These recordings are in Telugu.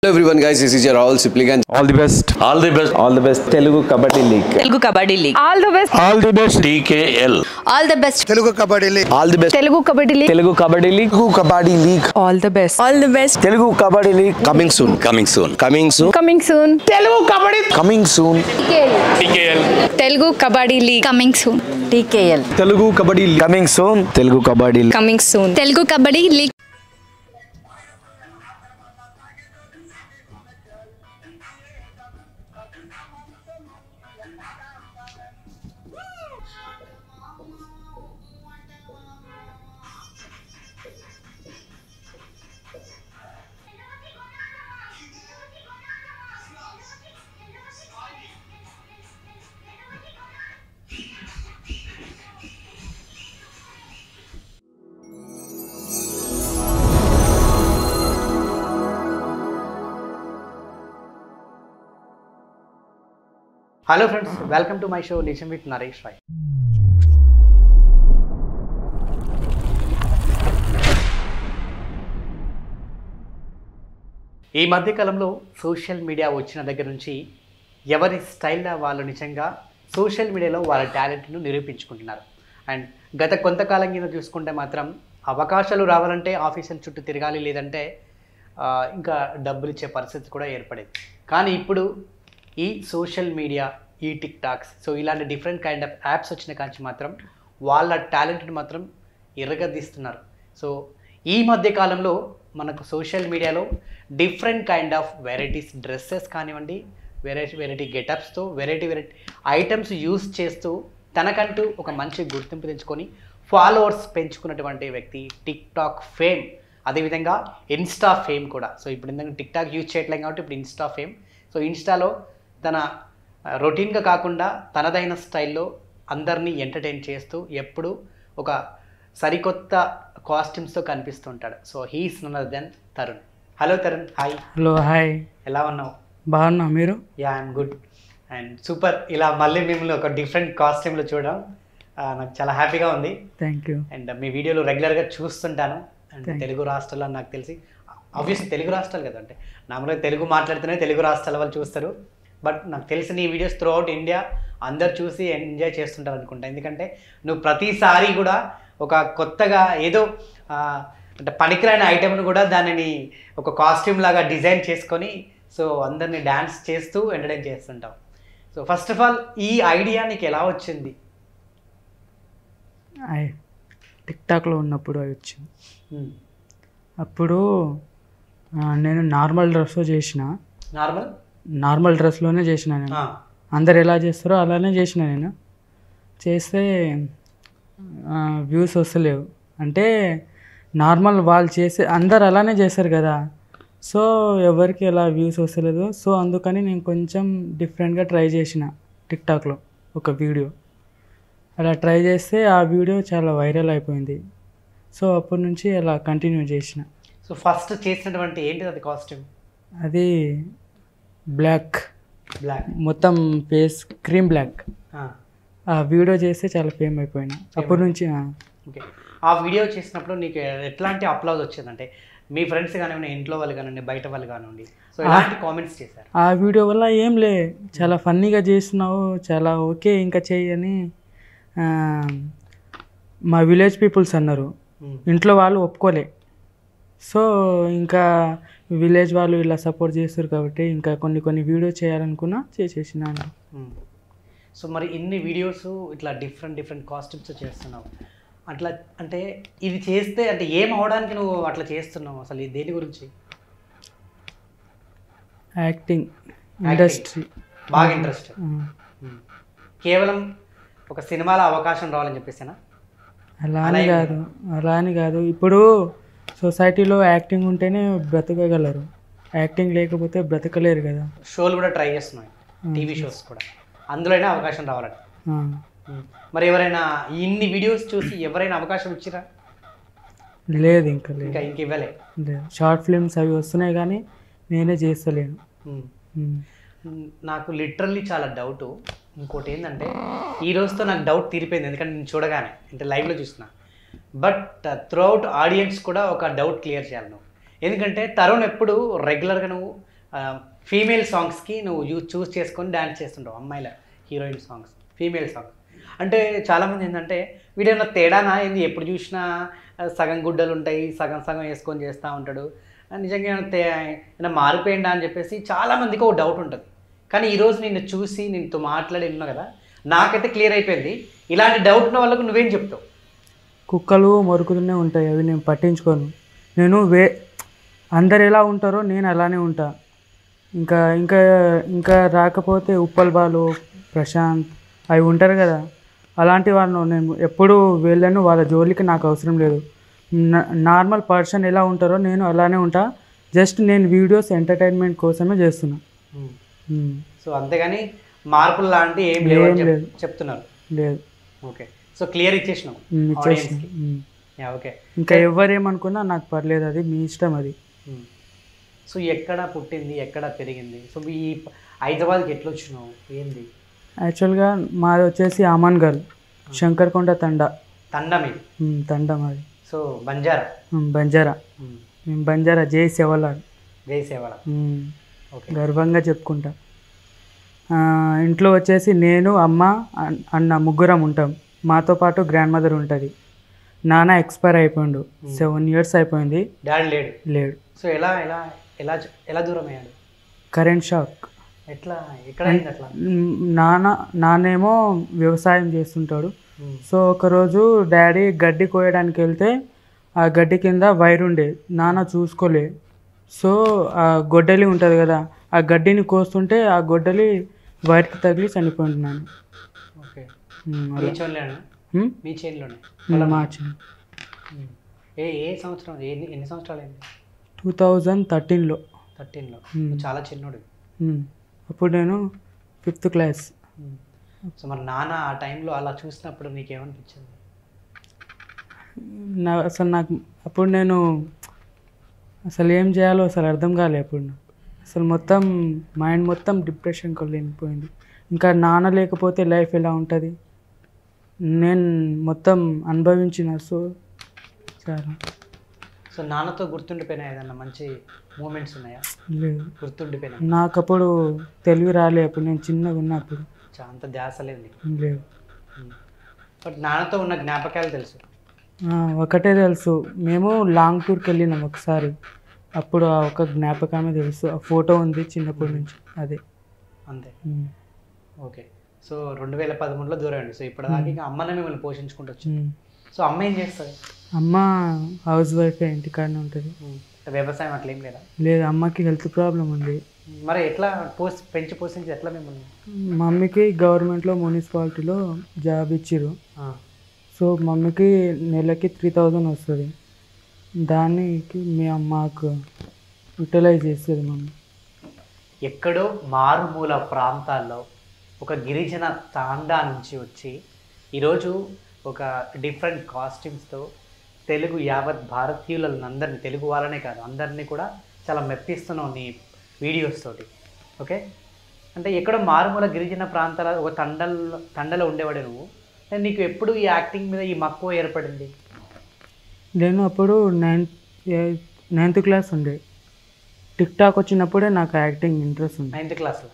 Hello everyone guys, this is your Rahul Sipligan. All the best. All the best. All the best. Telugu Kabaddi League. Telugu Kabaddi League. All the best. All the best. TKL. All the best. Telugu Kabaddi League. All the best. Telugu Kabaddi League. Telugu Kabaddi League. Telugu Kabaddi League. All the best. All the best. Telugu Kabaddi League. Coming soon. Coming soon. Coming soon. Coming soon. Telugu Kabaddi. Coming soon. TKL. Telugu Kabaddi League. Coming soon. TKL. Telugu Kabaddi League. Coming soon. Telugu Kabaddi League. Coming soon. Telugu Kabaddi League. Hello friends, welcome to my show Listen with Naresh Rai. ఈ మధ్యకాలంలో సోషల్ మీడియా వచ్చిన దగ్గర నుంచి ఎవరి స్టైల్లో వాళ్ళు నిజంగా సోషల్ మీడియాలో వాళ్ళ టాలెంట్ను నిరూపించుకుంటున్నారు. అండ్ గత కొంతకాలం కింద చూసుకుంటే మాత్రం అవకాశాలు రావాలంటే ఆఫీసుల చుట్టూ తిరగాలి, లేదంటే ఇంకా డబ్బులు ఇచ్చే పరిస్థితి కూడా ఏర్పడేది. కానీ ఇప్పుడు ఈ సోషల్ మీడియా, ఈ టిక్ టాక్స్, సో ఇలాంటి డిఫరెంట్ కైండ్ ఆఫ్ యాప్స్ వచ్చిన కాంచి మాత్రం వాళ్ళ టాలెంట్ని మాత్రం ఎరగదీస్తున్నారు. సో ఈ మధ్య కాలంలో మనకు సోషల్ మీడియాలో different kind of varieties dresses కానివ్వండి, వెరైటీ గెటప్స్తో వెరైటీ ఐటమ్స్ యూస్ చేస్తూ తనకంటూ ఒక మంచి గుర్తింపు తెచ్చుకొని ఫాలోవర్స్ పెంచుకున్నటువంటి వ్యక్తి టిక్ టాక్ ఫేమ్, అదేవిధంగా ఇన్స్టా ఫేమ్ కూడా. సో ఇప్పుడు ఎందుకంటే టిక్ టాక్ యూజ్ చేయట్లేదు కాబట్టి ఇప్పుడు ఇన్స్టా ఫేమ్. సో ఇన్స్టాలో తన రొటీన్గా కాకుండా తనదైన స్టైల్లో అందరినీ ఎంటర్టైన్ చేస్తూ ఎప్పుడు ఒక సరికొత్త కాస్ట్యూమ్స్తో కనిపిస్తుంటాడు. So he's none other than Tarun. Hello Tarun, hi. Hello, hi. ఎలా ఉన్నావు? బాగున్నా, మీరు? Yeah, I'm good and super. ఇలా మళ్ళీ మిమ్మల్ని ఒక డిఫరెంట్ కాస్ట్యూమ్లో చూడడం నాకు చాలా హ్యాపీగా ఉంది. Thank you. అండ్ మీ వీడియోలు రెగ్యులర్గా చూస్తుంటాను. అండ్ తెలుగు రాష్ట్రాల్లో నాకు తెలిసి ఆబ్వియస్లీ తెలుగు రాష్ట్రాలు కదా, అంటే నార్మల్గా తెలుగు మాట్లాడితేనే తెలుగు రాష్ట్రాల వాళ్ళు చూస్తారు. బట్ నాకు తెలిసిన ఈ వీడియోస్ త్రూ అవుట్ ఇండియా అందరు చూసి ఎంజాయ్ చేస్తుంటారు అనుకుంటా. ఎందుకంటే నువ్వు ప్రతిసారి కూడా ఒక కొత్తగా ఏదో అంటే పనికిరాని ఐటెంను కూడా దానిని ఒక కాస్ట్యూమ్ లాగా డిజైన్ చేసుకొని సో అందరినీ డ్యాన్స్ చేస్తూ ఎంటర్టైన్ చేస్తుంటావు. సో ఫస్ట్ ఆఫ్ ఆల్ ఈ ఐడియా నీకు ఎలా వచ్చింది? టిక్ టాక్లో ఉన్నప్పుడు అది వచ్చింది. అప్పుడు నేను నార్మల్ డ్రెస్లో చేసిన, నార్మల్ డ్రెస్లోనే చేసిన. నేను అందరు ఎలా చేస్తారో అలానే చేసిన. నేను చేస్తే వ్యూస్ వస్తలేవు. అంటే నార్మల్ వాళ్ళు చేసే అందరు అలానే చేస్తారు కదా, సో ఎవరికి ఎలా వ్యూస్ వస్తలేదు. సో అందుకని నేను కొంచెం డిఫరెంట్గా ట్రై చేసిన టిక్ టాక్లో ఒక వీడియో. అలా ట్రై చేస్తే ఆ వీడియో చాలా వైరల్ అయిపోయింది. సో అప్పటి నుంచి అలా కంటిన్యూ చేసిన. సో ఫస్ట్ చేసినటువంటి ఏంటిది అది కాస్ట్యూమ్? అది బ్లాక్ మొత్తం ఫేస్ క్రీమ్ బ్లాక్. ఆ వీడియో చేస్తే చాలా ఫేమ్ అయిపోయినా అప్పటి నుంచి. ఓకే, ఆ వీడియో చేసినప్పుడు నీకు ఎట్లాంటి అప్లాజ్ వచ్చిందంటే మీ ఫ్రెండ్స్ కానివ్వండి, ఇంట్లో వాళ్ళు కానివ్వండి, బయట వాళ్ళు కానివ్వండి, సో ఎలాంటి కామెంట్స్ చేశారు? ఆ వీడియో వల్ల ఏం లే, చాలా ఫన్నీగా చేస్తున్నావు, చాలా ఓకే ఇంకా చెయ్యని మా విలేజ్ పీపుల్స్ అన్నారు. ఇంట్లో వాళ్ళు ఒప్పుకోలే. సో ఇంకా విలేజ్ వాళ్ళు ఇలా సపోర్ట్ చేస్తారు కాబట్టి ఇంకా కొన్ని వీడియోస్ చేయాలనుకున్నా చేసేసిన. సో మరి ఇన్ని వీడియోస్ ఇట్లా డిఫరెంట్ కాస్ట్యూమ్స్ చేస్తున్నావు, అట్లా అంటే ఇది చేస్తే అంటే ఏం అవడానికి నువ్వు అట్లా చేస్తున్నావు? అసలు దేని గురించి? యాక్టింగ్ ఇండస్ట్రీ బాగా ఇంట్రెస్ట్. కేవలం ఒక సినిమాలో అవకాశం రావాలని చెప్పేసానా? అలా అని కాదు. ఇప్పుడు సొసైటీలో యాక్టింగ్ ఉంటేనే బ్రతకగలరు, యాక్టింగ్ లేకపోతే బ్రతకలేరు కదా. షోలు కూడా ట్రై చేస్తున్నాయి, టీవీ షోస్ కూడా, అందులోనే అవకాశం రావాలని. మరి ఎవరైనా ఇన్ని వీడియోస్ చూసి ఎవరైనా అవకాశం ఇచ్చిరా? లేదు, ఇంకా ఇవ్వలే. షార్ట్ ఫిల్మ్స్ అవి వస్తున్నాయి కానీ నేనే చేస్తలేను. నాకు లిటరల్లీ చాలా డౌటు. ఇంకోటి ఏంటంటే ఈ రోజుతో నాకు డౌట్ తీరిపోయింది, ఎందుకంటే నేను చూడగానే అంటే లైవ్లో చూస్తున్నా. బట్ త్రూ అవుట్ ఆడియన్స్ కూడా ఒక డౌట్ క్లియర్ చేయాలి నువ్వు. ఎందుకంటే తరుణ్ ఎప్పుడు రెగ్యులర్గా నువ్వు ఫీమేల్ సాంగ్స్కి నువ్వు చూస్ చేసుకొని డ్యాన్స్ చేస్తుంటావు, అమ్మాయిల హీరోయిన్ సాంగ్స్, ఫీమేల్ సాంగ్స్. అంటే చాలామంది ఏంటంటే వీడేమన్నా తేడానా ఏంది, ఎప్పుడు చూసినా సగం గుడ్డలు ఉంటాయి, సగం సగం వేసుకొని చేస్తూ ఉంటాడు, నిజంగా ఏమైనా మారిపోయిందా అని చెప్పేసి చాలామందికి ఒక డౌట్ ఉంటుంది. కానీ ఈరోజు నిన్ను చూసి నీతో మాట్లాడి ఉన్నా కదా, నాకైతే క్లియర్ అయిపోయింది. ఇలాంటి డౌట్ ఉన్న వాళ్ళకు నువ్వేం చెప్తావు? కుక్కలు మొరుకుతూనే ఉంటాయి, అవి నేను పట్టించుకోను. నేను అందరు ఎలా ఉంటారో నేను అలానే ఉంటా. ఇంకా ఇంకా ఇంకా రాకపోతే ఉప్పల్ బాలు, ప్రశాంత్ అవి ఉంటారు కదా, అలాంటి వాళ్ళు నేను ఎప్పుడు వెళ్ళను, వాళ్ళ జోలికి నాకు అవసరం లేదు. నార్మల్ పర్సన్ ఎలా ఉంటారో నేను అలానే ఉంటా. జస్ట్ నేను వీడియోస్ ఎంటర్టైన్మెంట్ కోసమే చేస్తున్నా. సో అంతేగాని మార్పులు లాంటి ఏం లేవు చెప్తున్నారు? లేదు. ఓకే, సో క్లియర్ ఇచ్చేసినావు. ఓకే, ఇంకా ఎవరేమనుకున్నా నాకు పర్లేదు, అది మీ ఇష్టం అది. సో ఎక్కడ పుట్టింది, ఎక్కడ పెరిగింది? సో ఈ హైదరాబాద్కి ఎట్లా వచ్చినావు, ఏంది? యాక్చువల్గా మాది వచ్చేసి ఆమన్గల్, శంకర్కొండ తండా. తండా మీది? తండా మాది. సో బంజారా? బంజారా. మేము బంజారా, జై సేవలాల్. జై సేవలాల్. ఓకే, గర్వంగా చెప్పుకుంటా. ఇంట్లో వచ్చేసి నేను, అమ్మ, అన్న ముగ్గురం ఉంటాం. మాతో పాటు గ్రాండ్ మదర్ ఉంటుంది. నాన్న ఎక్స్పైర్ అయిపోయిండు, 7 years అయిపోయింది. డాడీ లేడు? లేడు. సో ఎలా ఎలా ఎలా ఎలా దూరం అయ్యాడు? Current shock. ఎట్లా, ఎక్కడ అయింది అట్లా? నాన్నేమో వ్యవసాయం చేస్తుంటాడు. సో ఒకరోజు డాడీ గడ్డి కోయడానికి వెళ్తే ఆ గడ్డి కింద వైర్ ఉండే, నాన్న చూసుకోలే. సో ఆ గొడ్డలి ఉంటుంది కదా, ఆ గడ్డిని కోస్తుంటే ఆ గొడ్డలి వైర్కి తగిలి చనిపోయింటున్నాను. ఓకే, మీ మీ చేనులోనే? మా చేను. ఏ సంవత్సరం, ఎన్ని సంవత్సరాలు అయింది? 2013లో. 13లో? చాలా చిన్నోడు. అప్పుడు నేను 5th class. సో మరి నాన్న ఆ టైంలో అలా చూసినప్పుడు నీకేమనిపించింది? అసలు నాకు అప్పుడు నేను అసలు ఏం చేయాలో అసలు అర్థం కాలే. అప్పుడు అసలు మొత్తం మైండ్ మొత్తం డిప్రెషన్కి వెళ్ళిపోయింది. ఇంకా నాన్న లేకపోతే లైఫ్ ఎలా ఉంటుంది నేను మొత్తం అనుభవించిన. సో చాలా. సో నాన్నతో గుర్తుండిపోయినా ఏదన్నా మంచి మూమెంట్స్ ఉన్నాయా? లేదు, గుర్తుండిపోయినా. నాకు అప్పుడు తెలివి రాలే, అప్పుడు నేను చిన్నగా ఉన్నప్పుడు. అంత ధ్యాస లేదు నీకు? లేదు. బట్ నాన్నతో ఉన్న జ్ఞాపకాలు తెలుసు? ఒకటే తెలుసు, మేము లాంగ్ టూర్కి వెళ్ళినాం ఒకసారి, అప్పుడు ఆ ఒక జ్ఞాపకమే తెలుసు. ఆ ఫోటో ఉంది చిన్నప్పటి నుంచి, అదే అంతే. ఓకే, సో 2013లో దూరం. సో ఇప్పటిదాకా ఇంకా అమ్మనే మిమ్మల్ని పోషించుకుంటూ వచ్చింది. సో అమ్మ ఏం చేస్తుంది? అమ్మ హౌస్ వైఫ్, ఇంటికాడనే ఉంటుంది. వ్యవసాయం అట్లా ఏం లేదా? లేదు, అమ్మకి హెల్త్ ప్రాబ్లం ఉంది. మరి ఎట్లా పెంచి పోషించి ఎట్లా మిమ్మల్ని? మమ్మీకి గవర్నమెంట్లో మున్సిపాలిటీలో జాబ్ ఇచ్చిర్రు. సో మమ్మీకి నెలకి 3000 వస్తుంది. దానికి మీ అమ్మకు యూటిలైజ్ చేస్తుంది మమ్మీ. ఎక్కడో మారుమూల ప్రాంతాల్లో ఒక గిరిజన తాండా నుంచి వచ్చి ఈరోజు ఒక డిఫరెంట్ కాస్ట్యూమ్స్తో తెలుగు యావత్ భారతీయులందరినీ, తెలుగు వాళ్ళనే కాదు అందరినీ కూడా చాలా మెప్పిస్తున్నావు నీ వీడియోస్ తోటి. ఓకే, అంటే ఎక్కడో మారుమూల గిరిజన ప్రాంతాల ఒక తండలో ఉండేవాడే నువ్వు. నీకు ఎప్పుడు ఈ యాక్టింగ్ మీద ఈ మక్కువ ఏర్పడింది? నేను అప్పుడు 9th class ఉండే. టిక్టాక్ వచ్చినప్పుడే నాకు యాక్టింగ్ ఇంట్రెస్ట్ ఉంది. 9th classలో?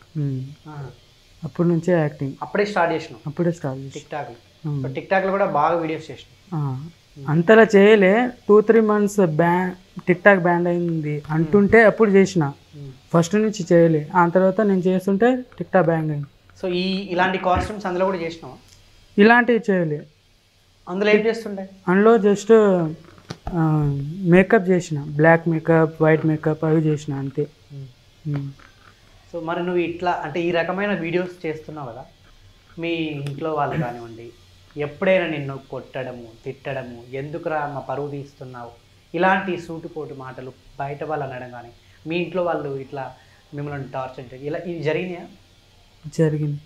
అప్పటి నుంచే యాక్టింగ్ అప్పుడే స్టార్ట్ చేసినావు? అప్పుడే స్టార్ట్ చేసి టిక్టాక్లో కూడా బాగా వీడియోస్ చేసినావు. అంతలా చేయలే, 2-3 months టిక్టాక్ బ్యాన్ అయింది అంటుంటే అప్పుడు చేసిన. ఫస్ట్ నుంచి చేయలే, ఆ తర్వాత నేను చేస్తుంటే టిక్టాక్ బ్యాన్ అయింది. సో ఇలాంటి కాస్ట్యూమ్స్ అందులో కూడా చేసినావా? ఇలాంటివి చేయలే. అందులో ఏం చేస్తుండే? అందులో జస్ట్ మేకప్ చేసిన, బ్లాక్ మేకప్, వైట్ మేకప్ అవి చేసిన అంతే. సో మరి నువ్వు ఇట్లా అంటే ఈ రకమైన వీడియోస్ చేస్తున్నావు కదా, మీ ఇంట్లో వాళ్ళు కానివ్వండి ఎప్పుడైనా నిన్ను కొట్టడము, తిట్టడము, ఎందుకురా మా పరువు తీస్తున్నావు, ఇలాంటి సూటుపోటు మాటలు బయట వాళ్ళు అనడం కానీ, మీ ఇంట్లో వాళ్ళు ఇట్లా మిమ్మల్ని టార్చర్ చేయడం ఇలా ఇవి జరిగినాయా? జరిగింది.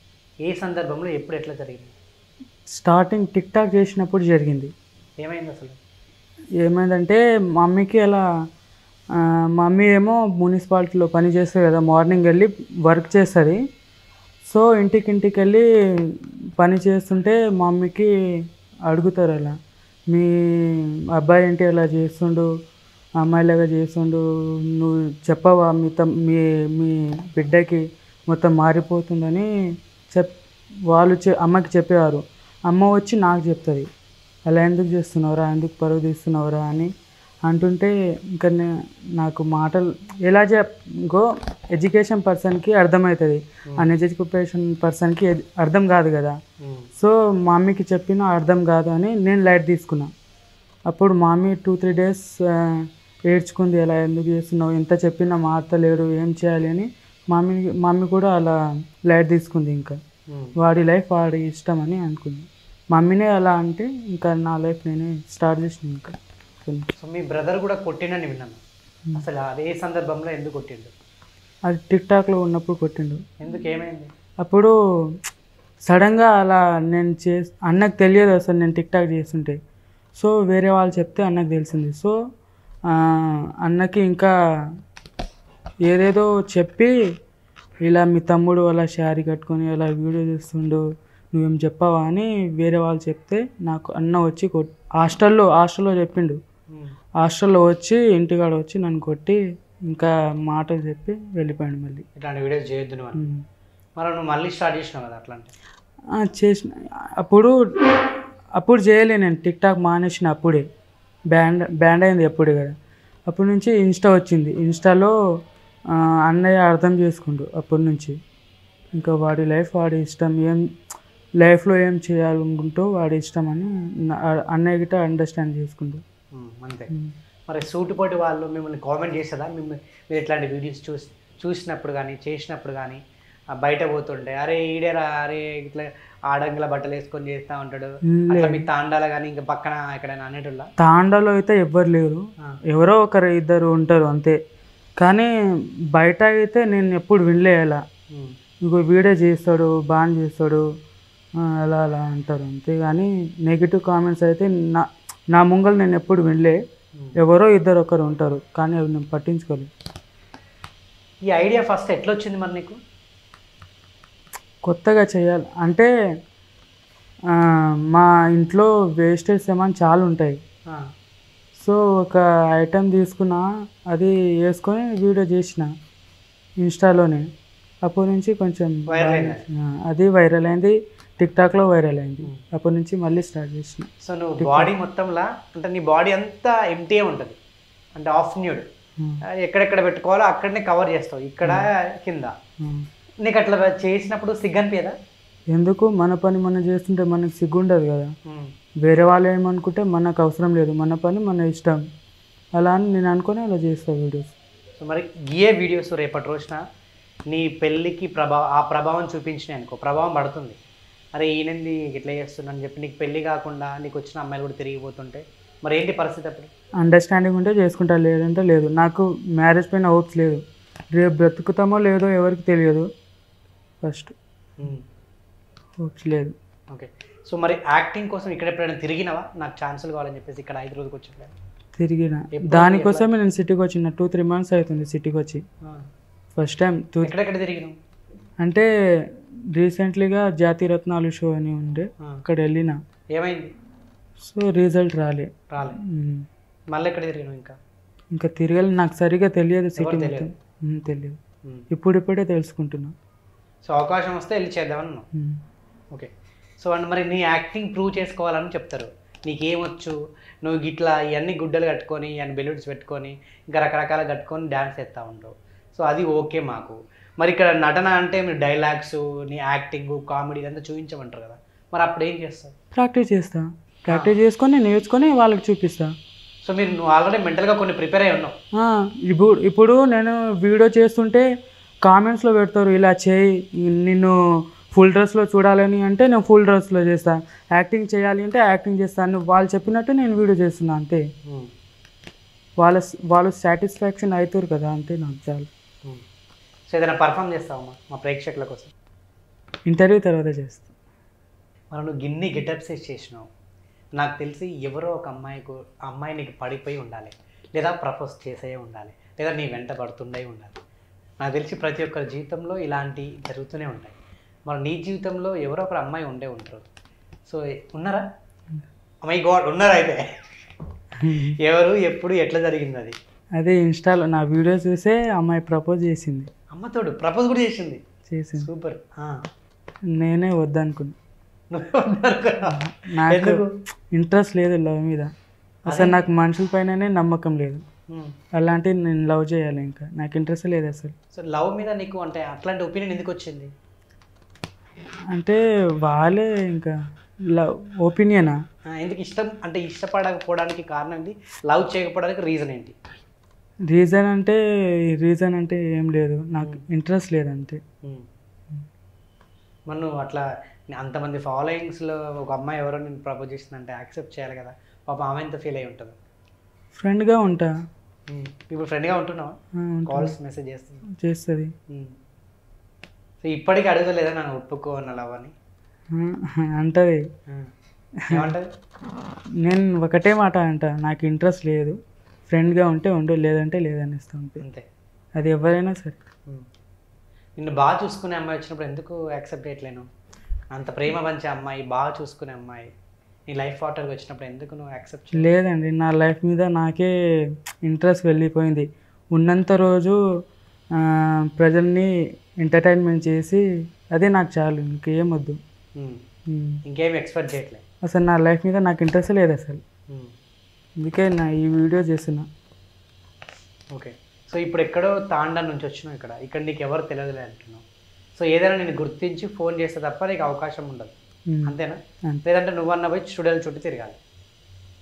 ఏ సందర్భంలో, ఎప్పుడు, ఎట్లా జరిగింది? స్టార్టింగ్ టిక్టాక్ చేసినప్పుడు జరిగింది. ఏమైంది అసలు? ఏమైందంటే మమ్మీకి అలా, మమ్మీ ఏమో మున్సిపాలిటీలో పని చేస్తుంది కదా, మార్నింగ్ వెళ్ళి వర్క్ చేస్తుంది. సో ఇంటికి వెళ్ళి పని చేస్తుంటే మమ్మీకి అడుగుతారు, అలా మీ అబ్బాయి ఏంటి అలా చేస్తుండు అమ్మాయిలాగా చేస్తుండు, నువ్వు చెప్పవా మీ మీ బిడ్డకి మొత్తం మారిపోతుందని వాళ్ళు అమ్మకి చెప్పేవారు. అమ్మ వచ్చి నాకు చెప్తుంది, అలా ఎందుకు చేస్తున్నావురా, ఎందుకు పరువు తీస్తున్నావురా అని అంటుంటే ఇంకా నాకు మాటలు ఎలా ఇంకో ఎడ్యుకేషన్ పర్సన్కి అర్థమవుతుంది, అన్ఎడ్యుకేషన్ పర్సన్కి అర్థం కాదు కదా. సో మమ్మీకి చెప్పినా అర్థం కాదు అని నేను లైట్ తీసుకున్నా. అప్పుడు మమ్మీ 2-3 days ఏడ్చుకుంది, ఎలా ఎందుకు చేస్తున్నావు, ఎంత చెప్పినా మారతలేడు, ఏం చేయాలి అని. మమ్మీ కూడా అలా లైట్ తీసుకుంది. ఇంకా వాడి లైఫ్ వాడి ఇష్టం అని అనుకుంది. మమ్మీనే అలా అంటే ఇంకా నా లైఫ్ నేనే స్టార్ట్ చేసిన. ఇంకా సో మీ బ్రదర్ కూడా కొట్టిండని విన్నాను. అసలు అదే సందర్భంలో ఎందుకు కొట్టిండు? అది టిక్టాక్లో ఉన్నప్పుడు కొట్టిండు. ఎందుకు, ఏమైంది? అప్పుడు సడన్గా అలా నేను అన్నకు తెలియదు అసలు నేను టిక్టాక్ చేస్తుంటే. సో వేరే వాళ్ళు చెప్తే అన్నకు తెలిసింది. సో అన్నకి ఇంకా ఏదేదో చెప్పి, ఇలా మీ తమ్ముడు అలా శారీ కట్టుకొని అలా వీడియో చేస్తుండు, నువ్వేం చెప్పావా అని వేరే వాళ్ళు చెప్తే నాకు అన్న వచ్చి హాస్టల్లో చెప్పిండు. హాస్టల్లో వచ్చి ఇంటికాడ వచ్చి నన్ను కొట్టి ఇంకా మాటలు చెప్పి వెళ్ళిపోయాడు. మళ్ళీ ఇట్లాంటి వీడియోస్ చేయొద్దు నువ్వు. మరి నువ్వు మళ్ళీ స్టార్ట్ చేసినావు కదా అట్లాంటి? చేసిన అప్పుడు చేయలే నేను. టిక్టాక్ మానేసిన అప్పుడే, బ్యాండ్ అయింది అప్పుడే కదా. అప్పటి నుంచి ఇన్స్టా వచ్చింది. ఇన్స్టాలో అన్నయ్య అర్థం చేసుకుండు. అప్పటి నుంచి ఇంకా వాడి లైఫ్ వాడి ఇష్టం, ఏం లైఫ్లో ఏం చేయాలనుకుంటూ వాడి ఇష్టం అని అన్నయ్య గిట్ట అండర్స్టాండ్ చేసుకుండు. అంతే. మరి సూటిపోటి వాళ్ళు మిమ్మల్ని కామెంట్ చేసేదా? మీరు ఇట్లాంటి వీడియోస్ చూసినప్పుడు కానీ చేసినప్పుడు కానీ బయట పోతుంటే, అరే ఈడేరా, అరే ఇట్లా ఆడంగుల బట్టలు వేసుకొని చేస్తూ ఉంటాడు అట్లా మీ తాండాలో కానీ ఇంకా పక్కన ఎక్కడైనా అనేటోళ్ళ? తాండాలో అయితే ఎవ్వరు లేరు, ఎవరో ఒకరు ఇద్దరు ఉంటారు అంతే. కానీ బయట అయితే నేను ఎప్పుడు వినలేలా. ఇంకో వీడియో చేస్తాడు, బాగా చేస్తాడు, అలా అలా అంటారు అంతే. కానీ నెగిటివ్ కామెంట్స్ అయితే నా ముంగలు నేను ఎప్పుడు వినలే. ఎవరో ఇద్దరు ఒకరు ఉంటారు, కానీ అవి నేను పట్టించుకోలేదు. ఈ ఐడియా ఫస్ట్ ఎట్లా వచ్చింది మరి నీకు? కొత్తగా చేయాలి అంటే మా ఇంట్లో వేస్టేజ్ సామాన్ చాలా ఉంటాయి. సో ఒక ఐటెం తీసుకున్నా, అది వేసుకొని వీడియో చేసిన ఇన్స్టాలోనే. అప్పటి నుంచి కొంచెం అది వైరల్ అయింది, టిక్టాక్లో వైరల్ అయింది. అప్పటి నుంచి మళ్ళీ స్టార్ట్ చేసిన. సో నువ్వు బాడీ మొత్తంలా అంటే నీ బాడీ అంతా ఎంటీ ఉంటుంది, అంటే ఆఫ్ న్యూడ్, ఎక్కడెక్కడ పెట్టుకోవాలో అక్కడనే కవర్ చేస్తావు, ఇక్కడ కింద. నీకు అట్లా చేసినప్పుడు సిగ్గు అనిపించదా? ఎందుకు, మన పని మనం చేస్తుంటే మనకు సిగ్గు ఉండదు కదా. వేరే వాళ్ళు ఏమనుకుంటే మనకు అవసరం లేదు, మన పని మన ఇష్టం. అలా అని నేను అనుకుని అలా చేస్తాను వీడియోస్. సో మరి ఏ వీడియోస్ రేపటి రోజున నీ పెళ్ళికి ఆ ప్రభావం చూపించినాయి అనుకో, ప్రభావం పడుతుంది, అరే ఈయనంది ఇట్లా చేస్తున్నాను చెప్పి నీకు పెళ్ళి కాకుండా నీకు వచ్చిన అమ్మాయిలు కూడా తిరిగిపోతుంటే మరి ఏంటి పరిస్థితి అప్పుడు? అండర్స్టాండింగ్ ఉంటే చేసుకుంటా, లేదంటే లేదు. నాకు మ్యారేజ్ పైన హోప్స్ లేదు. రేపు బ్రతుకుతామో లేదో ఎవరికి తెలియదు. ఫస్ట్ హోప్స్ లేదు. ఓకే. సో మరి యాక్టింగ్ కోసం ఇక్కడ ఎప్పుడైనా తిరిగినావా? నాకు ఛాన్సులు కావాలని చెప్పేసి ఇక్కడ 5 రోజులకు వచ్చి తిరిగిన. దానికోసమే నేను సిటీకి వచ్చిన. 2-3 months అవుతుంది సిటీకి వచ్చి. First time. ఎక్కడెక్కడ తిరిగినావు అంటే రీసెంట్లీగా జాతిరత్నాలు షో అని ఉండే, అక్కడ వెళ్ళిన. ఏమైంది? సో రిజల్ట్ రాలే. మళ్ళీ ఎక్కడ తిరిగినావు? ఇంకా తిరగాలి. నాకు సరిగా తెలియదు, సిటీ మొత్తం తెలియదు. ఇప్పుడిప్పుడే తెలుసుకుంటున్నా. సో అవకాశం వస్తే వెళ్ళి చేద్దామన్నా. ఓకే. సో అండ్ మరి నీ యాక్టింగ్ ప్రూవ్ చేసుకోవాలని చెప్తారు, నీకేమొచ్చు, నువ్వు గిట్లా ఇవన్నీ గుడ్డలు కట్టుకొని ఇవన్నీ బెలూన్స్ పెట్టుకొని ఇంకా రకరకాల కట్టుకొని డ్యాన్స్ చేస్తూ ఉంటావు. సో అది ఓకే మాకు. మరి ఇక్కడ నటన అంటే మీరు డైలాగ్స్, నీ యాక్టింగ్, కామెడీ ఇదంతా చూపించమంటారు కదా, మరి అప్పుడు ఏం చేస్తావు? ప్రాక్టీస్ చేస్తా. ప్రాక్టీస్ చేసుకొని నేర్చుకొని వాళ్ళకి చూపిస్తా. సో నువ్వు ఆల్రెడీ మెంటల్గా కొన్ని ప్రిపేర్ అయి ఉన్నావు. ఇప్పుడు నేను వీడియో చేస్తుంటే కామెంట్స్లో పెడతారు, ఇలా చేయి, నిన్ను ఫుల్ డ్రెస్లో చూడాలని అంటే నేను ఫుల్ డ్రెస్లో చేస్తాను, యాక్టింగ్ చేయాలి అంటే యాక్టింగ్ చేస్తాను. వాళ్ళు చెప్పినట్టు నేను వీడియో చేస్తున్నాను అంతే. వాళ్ళు సాటిస్ఫాక్షన్ అవుతారు కదా, అంతే నాకు చాలు. సో ఏదైనా పర్ఫామ్ చేస్తావమ్మా మా ప్రేక్షకుల కోసం? ఇంటర్వ్యూ తర్వాత చేస్తాను. మరి నువ్వు గిన్ని గెటప్స్ చేసినావు, నాకు తెలిసి ఎవరో ఒక అమ్మాయి నీకు పడిపోయి ఉండాలి, లేదా ప్రపోజ్ చేసే ఉండాలి, లేదా నీ వెంట పడుతుండే ఉండాలి. నాకు తెలిసి ప్రతి ఒక్కరి జీవితంలో ఇలాంటివి జరుగుతూనే ఉంటాయి. మరి నీ జీవితంలో ఎవరో ఒక అమ్మాయి ఉండే ఉంటారు. సో ఉన్నారా? మై గాడ్, ఉన్నారా? అయితే ఎవరు ఎప్పుడు ఎట్లా జరిగింది అది? అదే ఇన్స్టాలో నా వీడియో చూసే అమ్మాయి ప్రపోజ్ చేసింది. అమ్మతోడు ప్రపోజ్ కూడా చేసింది. సూపర్. నేనే వద్దనుకున్నా. నువ్వు నాకు ఇంట్రెస్ట్ లేదు లవ్ మీద. అసలు నాకు మనుషుల పైననే నమ్మకం లేదు. అలాంటివి నేను లవ్ చేయాలి, ఇంకా నాకు ఇంట్రెస్ట్ లేదు అసలు. సో లవ్ మీద నీకు అంటే అట్లాంటి ఒపీనియన్ ఎందుకు వచ్చింది? అంటే వాళ్ళే ఇంకా లవ్ ఒపీనియనా? ఎందుకు ఇష్టం అంటే ఇష్టపడకపోవడానికి కారణం ఏంటి? లవ్ చేయకపోవడానికి రీజన్ ఏంటి? రీజన్ అంటే ఏం లేదు, నాకు ఇంట్రెస్ట్ లేదంటే. మనం అట్లా అంతమంది ఫాలోయింగ్స్లో ఒక అమ్మాయి ఎవరో నేను ప్రపోజ్ చేసిందంటే యాక్సెప్ట్ చేయాలి కదా. పాప ఆమె ఎంత ఫీల్ అయి ఉంటుంది? ఫ్రెండ్గా ఉంటా. ఇప్పుడు ఫ్రెండ్గా ఉంటున్నావా? కాల్స్ మెసేజ్ చేస్తుంది. సో ఇప్పటికీ అడగలేదా నన్ను ఒప్పుకో అన్న లవ్ అని? అంటది. ఏమంటది? నేను ఒకటే మాట అంట, నాకు ఇంట్రెస్ట్ లేదు, ఫ్రెండ్గా ఉంటే ఉండు, లేదంటే లేదనేస్తా ఉంటే అంతే. అది ఎవరైనా సరే. నిన్ను బాగా చూసుకునే అమ్మాయి వచ్చినప్పుడు ఎందుకు యాక్సెప్ట్ చేయట్లేను? అంత ప్రేమ పంచే అమ్మాయి, బాగా చూసుకునే అమ్మాయి నీ లైఫ్ పార్ట్నర్కి వచ్చినప్పుడు ఎందుకు నువ్వు యాక్సెప్ట్? లేదండి, నా లైఫ్ మీద నాకే ఇంట్రెస్ట్ వెళ్ళిపోయింది. ఉన్నంత రోజు ప్రజల్ని ఎంటర్టైన్మెంట్ చేసి అదే నాకు చాలు, ఇంకేం వద్దు. ఇంకేం ఎక్స్పెక్ట్ చేయట్లేదు అసలు. నా లైఫ్ మీద నాకు ఇంట్రెస్ట్ లేదు అసలు. అందుకే నా ఈ వీడియో చేస్తున్నా. ఓకే. సో ఇప్పుడు ఎక్కడో తాండా నుంచి వచ్చినావు, ఇక్కడ నీకు ఎవరు తెలియదులే అంటున్నావు. సో ఏదైనా నేను గుర్తించి ఫోన్ చేస్తే తప్ప నీకు అవకాశం ఉండదు, అంతేనా? లేదంటే నువ్వన్న పోయి స్టూడియోల చుట్టూ తిరగాలి?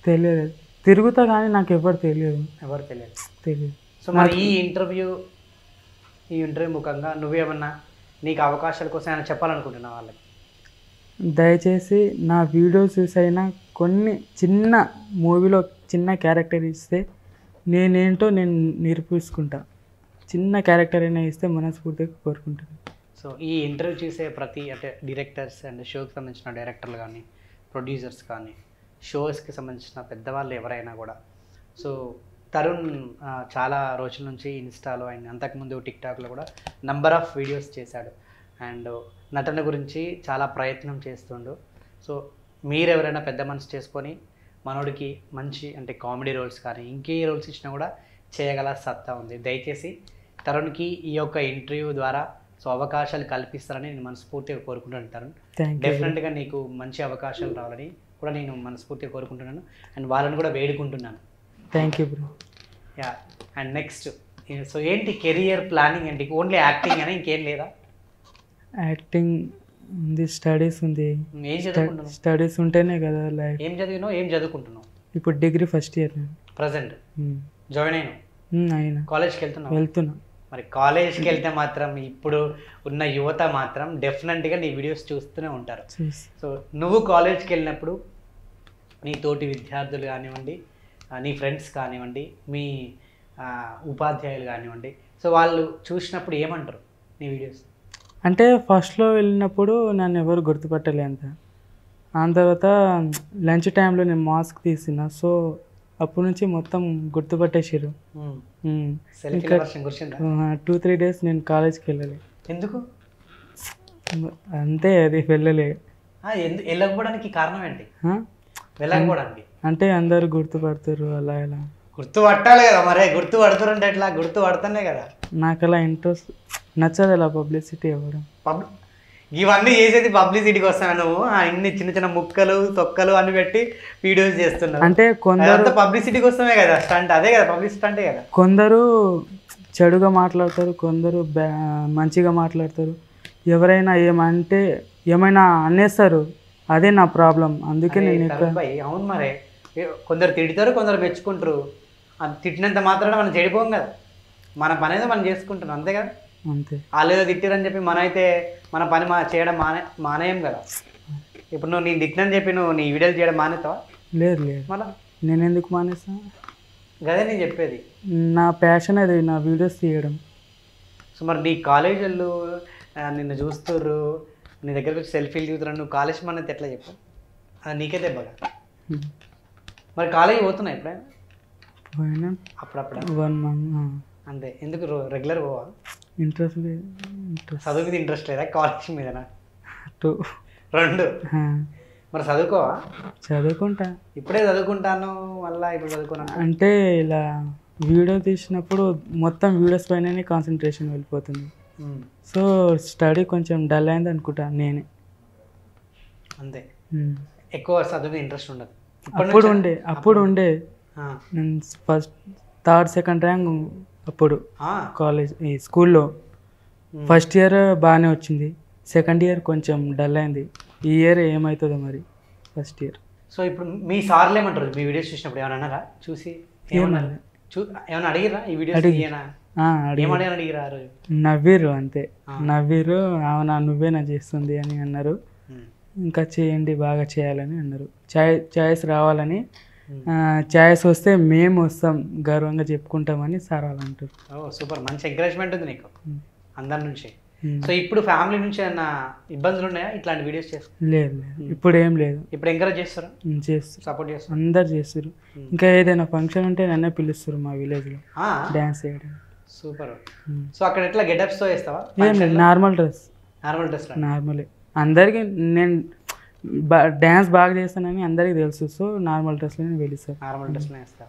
తెలియదు, తిరుగుతా కానీ నాకు ఎవరు తెలియదు. తెలియదు. సో మరి ఈ ఇంటర్వ్యూ ముఖంగా నువ్వేమన్నా నీకు అవకాశాల కోసం ఏమైనా చెప్పాలనుకుంటున్నావు వాళ్ళకి? దయచేసి నా వీడియోస్ చూసైనా కొన్ని చిన్న మూవీలో చిన్న క్యారెక్టర్ ఇస్తే నేనేంటో నేను నిరూపించుకుంటా. చిన్న క్యారెక్టర్ అయినా ఇస్తే మనస్ఫూర్తిగా కోరుకుంటాను. సో ఈ ఇంటర్వ్యూ చూసే ప్రతి అంటే డైరెక్టర్స్ అండ్ షోకి సంబంధించిన డైరెక్టర్లు కానీ, ప్రొడ్యూసర్స్ కానీ, షోస్కి సంబంధించిన పెద్దవాళ్ళు ఎవరైనా కూడా, సో తరుణ్ చాలా రోజుల నుంచి ఇన్స్టాలో అండ్ అంతకుముందు టిక్టాక్లో కూడా నంబర్ ఆఫ్ వీడియోస్ చేశాడు అండ్ నటన గురించి చాలా ప్రయత్నం చేస్తుండు. సో మీరెవరైనా పెద్ద మనసు చేసుకొని మనోడికి మంచి అంటే కామెడీ రోల్స్ కానీ ఇంకే రోల్స్ ఇచ్చినా కూడా చేయగల సత్తా ఉంది. దయచేసి తరుణ్కి ఈ యొక్క ఇంటర్వ్యూ ద్వారా సో అవకాశాలు కల్పిస్తారని నేను మనస్ఫూర్తిగా కోరుకుంటున్నాను. తరుణ్, డెఫినెట్గా నీకు మంచి అవకాశాలు రావాలని కూడా నేను మనస్ఫూర్తిగా కోరుకుంటున్నాను అండ్ వాళ్ళని కూడా వేడుకుంటున్నాను. Thank you bro. Yeah. And next so ఏంటి కెరియర్ ప్లానింగ్ ఏంటి? ఓన్లీ యాక్టింగ్ అని ఇంకేం లేదా? యాక్టింగ్ ఉంది, స్టడీస్ ఉంది. ఏం చదువుకుంటున్నావు? స్టడీస్ ఉంటేనే కదా లైఫ్. ఏం చదివినావు, ఏం చదువుకుంటున్నావు? ఇప్పుడు డిగ్రీ ఫస్ట్ ఇయర్. నేను ప్రజెంట్ జాయిన్ అయినా కాలేజ్కి వెళ్తున్నా. మరి కాలేజ్కి వెళ్తే మాత్రం ఇప్పుడు ఉన్న యువత మాత్రం డెఫినెట్గా నీ వీడియోస్ చూస్తూనే ఉంటారు. సో నువ్వు కాలేజ్కి వెళ్ళినప్పుడు నీ తోటి విద్యార్థులు కానివ్వండి, నీ ఫ్రెండ్స్ కానివ్వండి, మీ ఉపాధ్యాయులు కానివ్వండి, సో వాళ్ళు చూసినప్పుడు ఏమంటారు నీ వీడియోస్? అంటే ఫస్ట్లో వెళ్ళినప్పుడు నన్ను ఎవరు గుర్తుపట్టలే అంత. ఆ తర్వాత లంచ్ టైంలో నేను మాస్క్ తీసిన, సో అప్పటి నుంచి మొత్తం గుర్తుపట్టేసారు. 2-3 days నేను కాలేజ్కి వెళ్ళలే. ఎందుకు? అంతే, అది వెళ్ళలే. వెళ్ళకపోవడానికి కారణం ఏంటి? వెళ్ళకపోవడానికి అంటే అందరు గుర్తుపడతారు అలా ఇలా. గుర్తుపట్టాలి కదా, మరే గుర్తుపడుతారంటే ఎట్లా? గుర్తుపడుతున్నాయి కదా. నాకు అలా ఇంట్రెస్ట్ నచ్చదు అలా పబ్లిసిటీ ఇవ్వడం. ఇవన్నీ చేసేది పబ్లిసిటీకి వస్తాను. నువ్వు ఇన్ని చిన్న చిన్న ముక్కలు తొక్కలు అని పెట్టి వీడియోస్ చేస్తున్నావు అంటే కొందరు పబ్లిసిటీకి వస్తామే కదా. స్టంట్ అదే కదా, పబ్లిసిటీ అంటే కదా. కొందరు చెడుగా మాట్లాడతారు, కొందరు మంచిగా మాట్లాడతారు. ఎవరైనా ఏమంటే ఏమైనా అనేస్తారు, అదే నా ప్రాబ్లం. అందుకే నేను అవును మరే, కొందరు తిడతారు, కొందరు మెచ్చుకుంటారు. అది తిట్టినంత మాత్రాన మనం చెడిపోం కదా. మన పని అయితే మనం చేసుకుంటున్నాం, అంతే కదా. అంతే. వాళ్ళు ఏదో తిట్టారని చెప్పి మన అయితే మన పని చేయడం మానేయం కదా. ఇప్పుడు నువ్వు నేను తిట్టినని చెప్పి నువ్వు నీ వీడియోలు చేయడం మానేస్తావా? లేదు లేదు, మళ్ళీ నేను ఎందుకు మానేస్తా? అదే నేను చెప్పేది, నా ప్యాషన్ అది, నా వీడియోస్ తీయడం. సో మరి నీ కాలేజ్ వాళ్ళు నిన్ను చూస్తుర్రు, నీ దగ్గరకు వచ్చి సెల్ఫీలు దిగుతున్నారు, నువ్వు కాలేజ్ మన ఎట్లా చెప్పు? అది నీకే దెబ్బగా. మరి కాలేజ్ పోతున్నావు ఎప్పుడైనా? పోయినా అప్పుడప్పుడు 1 month అంతే. ఎందుకు రెగ్యులర్ పోవా? ఇంట్రెస్ట్ లేదు. చదువు మీద ఇంట్రెస్ట్ లేదా, కాలేజ్ మీదనా? 2. 2. మరి చదువుకోవా? చదువుకుంటా. ఇప్పుడే చదువుకుంటాను మళ్ళీ ఇప్పుడు చదువుకున్నాను అంటే ఇలా వీడియో తీసినప్పుడు మొత్తం వీడియోస్ పైననే కాన్సన్ట్రేషన్ వెళ్ళిపోతుంది. సో స్టడీ కొంచెం డల్ అయింది అనుకుంటా నేనే. అంతే, ఉమ్. ఎక్కువ చదువు ఇంట్రెస్ట్ ఉండదు. అప్పుడు ఉండే నేను ఫస్ట్ థర్డ్ సెకండ్ ర్యాంక్ అప్పుడు కాలేజ్ ఈ స్కూల్లో. ఫస్ట్ ఇయర్ బాగానే వచ్చింది, సెకండ్ ఇయర్ కొంచెం డల్ అయింది. ఈ ఇయర్ ఏమవుతుందో మరి ఫస్ట్ ఇయర్. సో ఇప్పుడు మీ సార్లు ఏమంటారు మీ వీడియోస్ చూసినప్పుడు? ఏమైనా అన్నారా? చూసి ఏమన్నా అడిగిరా ఈ వీడియోస్ ఏమని అడిగిరా? నవ్విర్రు అంతే, నవ్విర్రు. అవునా నువ్వేనా చేస్తుంది అని అన్నారు. ఇంకా చేయండి, బాగా చేయాలని అన్నారు. ఛాయిస్ రావాలని, ఛాయిస్ వస్తే మేము వస్తాం గర్వంగా చెప్పుకుంటామని సార్ వాళ్ళు అంటారు. సూపర్, మంచి ఎంకరేజ్మెంట్ ఉంది నీకు అందరి నుంచి. సో ఇప్పుడు ఫ్యామిలీ నుంచి ఏమన్నా ఇబ్బందులు ఉన్నాయా ఇట్లాంటి వీడియోస్ చేస్తా? లేదు, ఇప్పుడు ఏం లేదు. ఇప్పుడు ఎంకరేజ్ చేస్తారా? చేస్తారు, సపోర్ట్ చేస్తారు, అందరు చేస్తారు. ఇంకా ఏదైనా ఫంక్షన్ ఉంటే నన్నే పిలుస్తారు మా విలేజ్లో డ్యాన్స్ చేయడానికి. సూపర్. సో అక్కడ ఎట్లా గెటప్స్తో వేస్తావా? ఏం లేదు, నార్మల్ డ్రెస్. నార్మలే. అందరికీ నేను డ్యాన్స్ బాగా చేస్తానని అందరికీ తెలుసు. సో నార్మల్ డ్రెస్లో వెళ్ళిస్తాను. నార్మల్ డ్రెస్లో వేస్తా.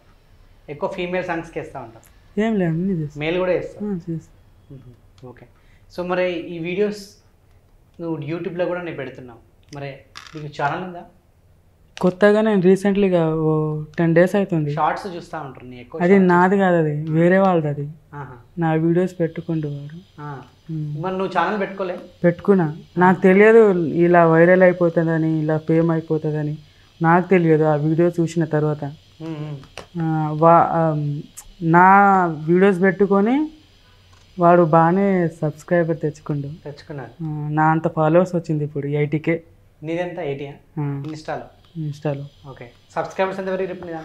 ఎక్కువ ఫీమేల్ సాంగ్స్కి వేస్తా ఉంటాను? ఏం లేదు, అన్నీ చేస్తాను. మేల్ కూడా వేస్తాను. ఓకే. సో మరి ఈ వీడియోస్ నువ్వు యూట్యూబ్లో కూడా నేను పెడుతున్నావు, మరి నీకు ఛానల్ ఉందా? కొత్తగా నేను రీసెంట్లీగా 10 days అవుతుంది. షార్ట్స్ చూస్తూ ఉంటారు నీ ఎక్కువ? అది నాది కాదు, అది వేరే వాళ్ళది. అది నా వీడియోస్ పెట్టుకుంటేవారు. మరి నువ్వు ఛానల్ పెట్టుకోలే? పెట్టుకున్నా. నాకు తెలియదు ఇలా వైరల్ అయిపోతుందని, ఇలా ఫేమ్ అయిపోతుందని నాకు తెలియదు. ఆ వీడియో చూసిన తర్వాత నా వీడియోస్ పెట్టుకొని వాడు బాగానే సబ్స్క్రైబర్ తెచ్చుకున్నాడు. నా అంత ఫాలోవర్స్ వచ్చింది ఇప్పుడు 80K. నీదెంత? 80? ఇన్స్టాలో. ఓకే. సబ్స్క్రైబర్స్ ఎంత వరకు ఇప్పుడు?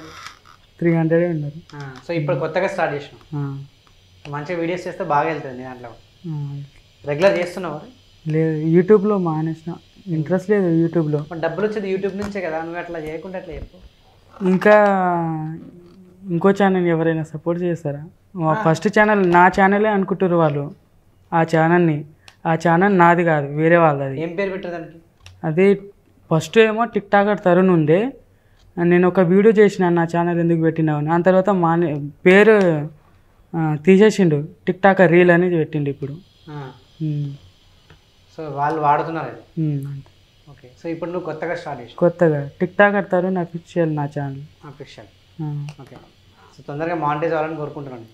300 ఉన్నారు. సో ఇప్పుడు కొత్తగా స్టార్ట్ చేసినావు, మంచిగా వీడియోస్ చేస్తే బాగా వెళ్తుంది నీ దాంట్లో. రెగ్యులర్ చేస్తున్నావు? లేదు, యూట్యూబ్లో మానేసిన, ఇంట్రెస్ట్ లేదు యూట్యూబ్లో. డబ్బులు వచ్చేది యూట్యూబ్ నుంచే కదా, నువ్వు అట్లా చేయకుండా అట్లా చెప్పు. ఇంకా ఇంకో ఛానల్ ఎవరైనా సపోర్ట్ చేస్తారా? ఫస్ట్ ఛానల్ నా ఛానలే అనుకుంటారు వాళ్ళు. ఆ ఛానల్ నాది కాదు, వేరే వాళ్ళది. ఏం పేరు పెట్టారు దానికి? అది ఫస్ట్ ఏమో టిక్ టాకర్ తరుణ్ ఉండే. నేను ఒక వీడియో చేసిన నా ఛానల్ ఎందుకు పెట్టినావు, ఆ తర్వాత పేరు తీసేసిండు. టిక్ టాకర్ రీల్ అనేది పెట్టిండు ఇప్పుడు. సో వాళ్ళు వాడుతున్నారు అది. ఓకే. సో ఇప్పుడు నువ్వు కొత్తగా స్టార్ట్ చేసి కొత్తగా టిక్ టాకర్ తరుణ్ అఫీషియల్ నా ఛానల్. అఫీషియల్. ఓకే. సో తొందరగా మానిటైజ్ అవ్వాలని కోరుకుంటున్నాను.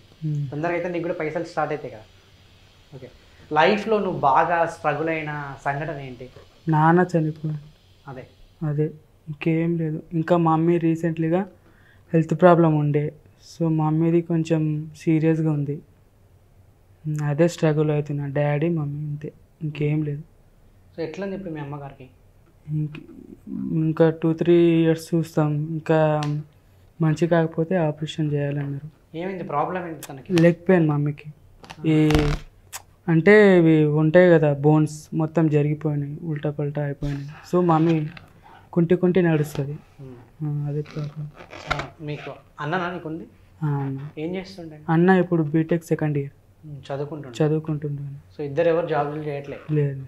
తొందరగా అయితే నీకు కూడా పైసలు స్టార్ట్ అవుతాయి కదా. ఓకే. లైఫ్లో నువ్వు బాగా స్ట్రగుల్ అయిన సంఘటన ఏంటి? నాన్న చనిపోయాడు. అదే ఇంకేం లేదు. ఇంకా మా మమ్మీ రీసెంట్లీగా హెల్త్ ప్రాబ్లం ఉండే. సో మా మమ్మీది కొంచెం సీరియస్గా ఉంది. అదే స్ట్రగుల్ అవుతున్నా, డాడీ మమ్మీ, అంతే, ఇంకేం లేదు. సో ఎట్లా ఉంది ఇప్పుడు మీ అమ్మగారికి? ఇంకా 2-3 years చూస్తాం. ఇంకా మంచి కాకపోతే ఆపరేషన్ చేయాలన్నారు. ఏమైంది? ప్రాబ్లం ఏంటి తనకి? లెగ్ పెయిన్ మమ్మీకి. అంటే ఇవి ఉంటాయి కదా బోన్స్, మొత్తం జరిగిపోయినాయి, ఉల్టా పల్టా అయిపోయినాయి. సో మమ్మీ కుంటి నడుస్తుంది. అదే ప్రాబ్లం. మీకు అన్ననా నీకుంది? ఏం చేస్తుండే? అన్న ఇప్పుడు బీటెక్ సెకండ్ ఇయర్ చదువుకుంటున్నాను. సో ఇద్దరు ఎవరు జాబులు చేయట్లేదు? లేదు.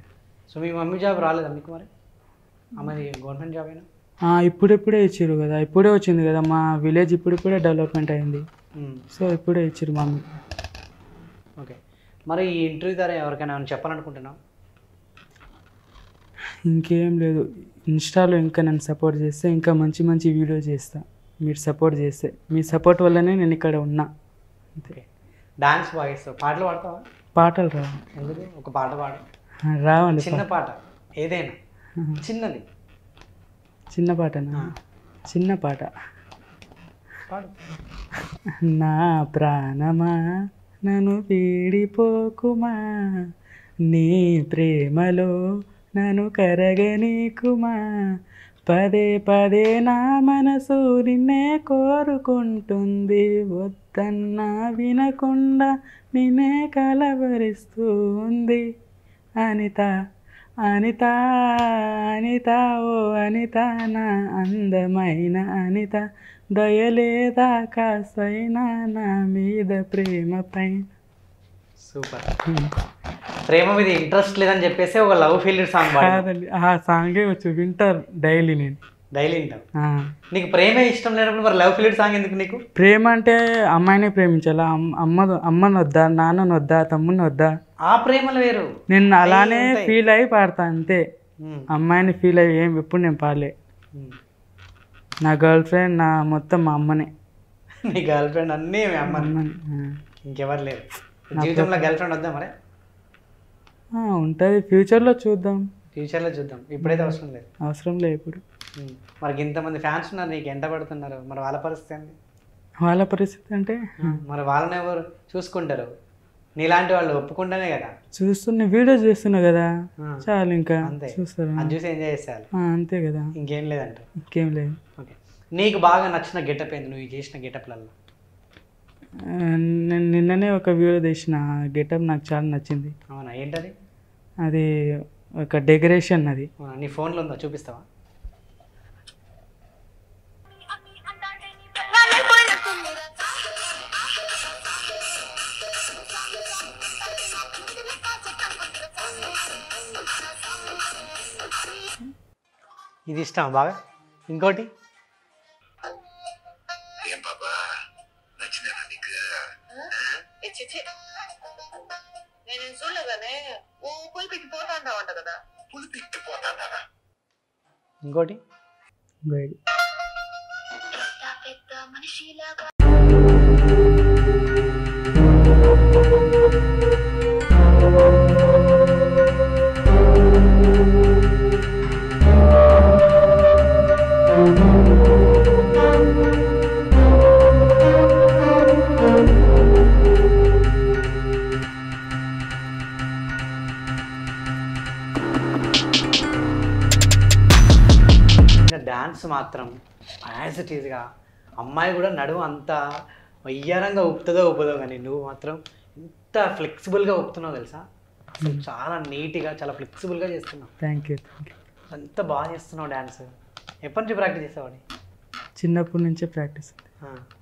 సో మీ మమ్మీ జాబ్ రాలేదా మీకు? మరి అమ్మది గవర్నమెంట్ జాబ్ అయినా? ఇప్పుడే ఇచ్చారు కదా, ఇప్పుడే వచ్చింది కదా. మా విలేజ్ ఇప్పుడే డెవలప్మెంట్ అయింది. సో ఇప్పుడే ఇచ్చారు మమ్మీ. ఓకే. మరి ఈ ఇంటర్వ్యూ ద్వారా ఎవరికైనా చెప్పాలనుకుంటున్నావు? ఇంకేం లేదు. ఇన్స్టాలో ఇంకా నన్ను సపోర్ట్ చేస్తే ఇంకా మంచి వీడియో చేస్తా. మీరు సపోర్ట్ చేస్తే, మీ సపోర్ట్ వల్లనే నేను ఇక్కడ ఉన్నా. అంతే. డాన్స్ బాగా చేస్తావు, పాటలు పాడతావా? పాటలు రావు. ఎందుకు? ఒక పాట పాడు. రావండి. చిన్న పాట ఏదైనా, చిన్నది. చిన్న పాటనా? చిన్న పాట. పాడు. నా ప్రాణమా నన్ను వీడిపోకుమా, నీ ప్రేమలో నన్ను కరగనీకుమా, పదే నా మనసు నిన్నే కోరుకుంటుంది, వద్దన్నా వినకుండా నిన్నే కలవరిస్తూ ఉంది. అనిత అనిత అనిత ఓ అనిత, నా అందమైన అనిత, దయలేదా కాసైనా నా మీద ప్రేమ పైన. సూపర్. ప్రేమ మీద ఇంట్రెస్ట్ లేదని చెప్పేసి ఒక లవ్ ఫెయిల్యూర్ సాంగ్ పాడు. కాదండి ఆ సాంగే వచ్చి వింటారు డైలీ నేను. డైలీ వింటావు. ఆ. నీకు ప్రేమే ఇష్టం లేనప్పుడు మరి లవ్ ఫెయిల్యూర్ సాంగ్ ఎందుకు నీకు? ప్రేమ అంటే అమ్మాయినే ప్రేమించాలా, అమ్మని వద్దా, నాన్నని వద్దా, తమ్ముని వద్దా, ఆ ప్రేమలు వేరు. నేను అలానే ఫీల్ అయ్యి పాడతా అంతే. అమ్మాయిని ఫీల్ అయ్యి ఏం ఎప్పుడు నేను పాడలే. నా గర్ల్ ఫ్రెండ్ నా మొత్తం మా అమ్మనే. నీ గర్ల్ ఫ్రెండ్ అన్నీ మీ అమ్మ, అమ్మని. ఇంకెవరు లేరు జీవితంలో? గర్ల్ ఫ్రెండ్ వద్దా మరి? ఉంటుంది, ఫ్యూచర్లో చూద్దాం. ఫ్యూచర్లో చూద్దాం, ఇప్పుడైతే అవసరం లేదు. అవసరం లేదు ఇప్పుడు. మరి ఇంతమంది ఫ్యాన్స్ ఉన్నారు, నీకు ఎంట పడుతున్నారు, మరి వాళ్ళ పరిస్థితి ఏంటి? వాళ్ళ పరిస్థితి అంటే మరి వాళ్ళని ఎవరు చూసుకుంటారు? నీలాంటి వాళ్ళు ఒప్పుకుంటేనే కదా. చూస్తున్న వీడియో చేస్తున్నా కదా, చాలు ఇంకా అంతే. చూస్తారు, అది చూసి ఎంజాయ్ చేసేయాలి, అంతే కదా, ఇంకేం లేదంట. ఇంకేం లేదు. ఓకే, నీకు బాగా నచ్చిన గెటప్ ఏంది నువ్వు చేసిన గెటప్లలో? నేను నిన్ననే ఒక వీడియో తీసిన గెటప్ నాకు చాలా నచ్చింది. అవునా, ఏంటది? అది ఒక డెకరేషన్. అది అవునా, నీ ఫోన్లో ఉందా, చూపిస్తావా? ఇది ఇష్టం బాగా. ఇంకోటి ఇంకోటి గైడ్. డాన్స్ మాత్రం యాజ్ ఇట్ ఈజ్గా అమ్మాయి కూడా నడుము అంత వయ్యారంగా ఊపుతుందో ఊపుదో, కానీ నువ్వు మాత్రం ఎంత ఫ్లెక్సిబుల్గా ఊపుతున్నావు తెలుసా. అసలు చాలా నీట్గా, చాలా ఫ్లెక్సిబుల్గా చేస్తున్నావు. Thank you. అంత బాగా చేస్తున్నావు డ్యాన్స్. ఎప్పటి నుంచి ప్రాక్టీస్ చేసావాడి? చిన్నప్పటి నుంచే ప్రాక్టీస్.